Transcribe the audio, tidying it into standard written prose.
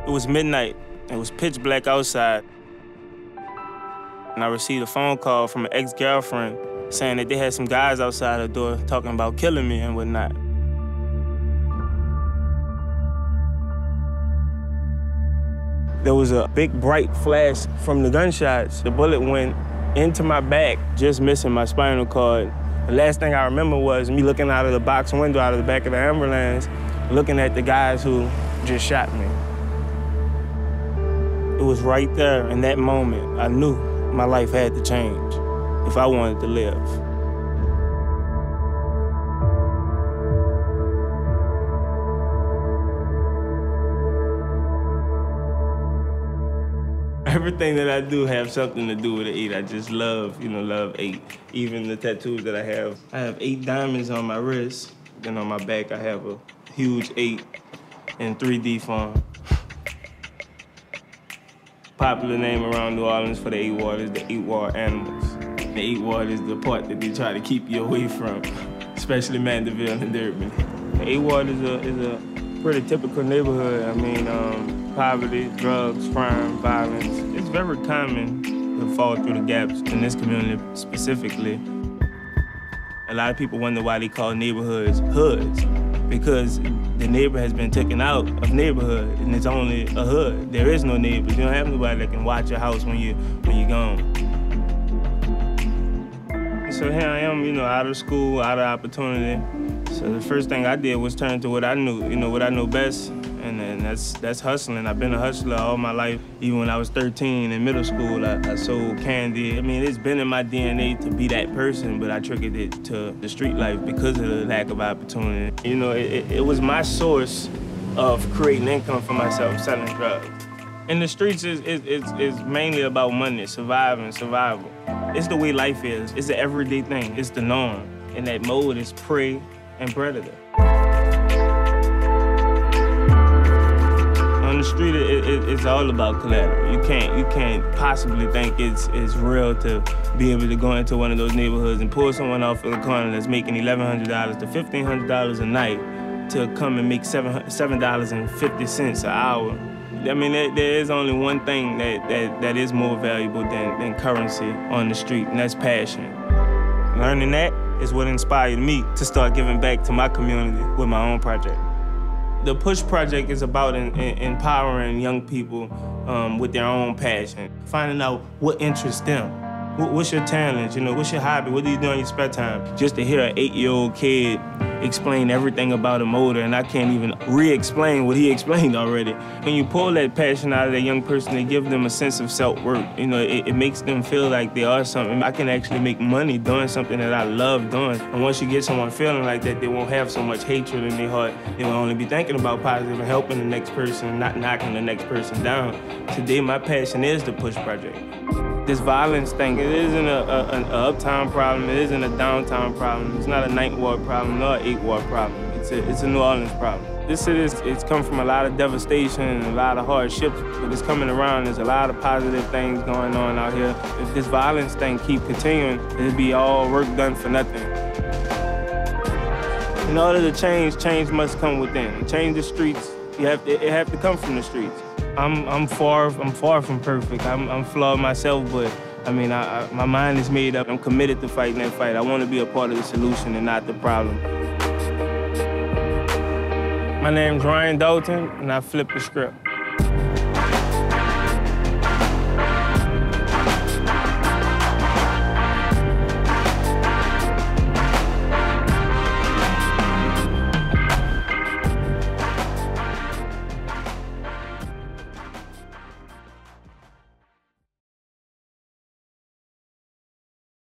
It was midnight. It was pitch black outside. And I received a phone call from an ex-girlfriend saying that they had some guys outside the door talking about killing me and whatnot. There was a big bright flash from the gunshots. The bullet went into my back, just missing my spinal cord. The last thing I remember was me looking out of the box window out of the back of the ambulance, looking at the guys who just shot me. It was right there in that moment I knew my life had to change if I wanted to live. Everything that I do have something to do with the 8. I just love, love 8. Even the tattoos that I have 8 diamonds on my wrist. Then on my back, I have a huge 8 in 3D form. Popular name around New Orleans for the 8 ward is the 8 ward animals. The 8 ward is the part that they try to keep you away from, especially Mandeville and Durban. The 8 ward is a pretty typical neighborhood. I mean, poverty, drugs, crime, violence. It's very common to fall through the gaps in this community specifically. A lot of people wonder why they call neighborhoods hoods, because the neighbor has been taken out of neighborhood and it's only a hood. There is no neighbors. You don't have nobody that can watch your house when you're gone. So here I am, out of school, out of opportunity. So the first thing I did was turn to what I knew, what I know best. And that's hustling. I've been a hustler all my life. Even when I was 13 in middle school, I sold candy. I mean, it's been in my DNA to be that person, but I triggered it to the street life because of the lack of opportunity. It was my source of creating income for myself, selling drugs. In the streets is mainly about money, survival. It's the way life is. It's the everyday thing. It's the norm. And that mode is prey and predator. On the street, it's all about collateral. You can't possibly think it's real to be able to go into one of those neighborhoods and pull someone off of the corner that's making $1,100 to $1,500 a night to come and make $7.50 an hour. I mean, there is only one thing that is more valuable than currency on the street, and that's passion. Learning that is what inspired me to start giving back to my community with my own project. The P.U.S.H project is about empowering young people with their own passion, finding out what interests them. What's your talent? What's your hobby? What do you do in your spare time? Just to hear an 8-year-old kid explain everything about a motor, and I can't even re-explain what he explained already. When you pull that passion out of that young person, it gives them a sense of self-worth. It makes them feel like they are something. I can actually make money doing something that I love doing. And once you get someone feeling like that, they won't have so much hatred in their heart. They will only be thinking about positive and helping the next person and not knocking the next person down. Today, my passion is the P.U.S.H project. This violence thing, it isn't an uptown problem, it isn't a downtown problem, it's not a 9th ward problem, nor an 8th ward problem. It's a New Orleans problem. This city, it's come from a lot of devastation and a lot of hardships, but it's coming around. There's a lot of positive things going on out here. If this violence thing keep continuing, it'll be all work done for nothing. In order to change must come within. Change the streets, it have to come from the streets. I'm far from perfect. I'm flawed myself, but I mean, my mind is made up. I'm committed to fighting that fight. I want to be a part of the solution and not the problem. My name's Ryan Dalton, and I flip the script.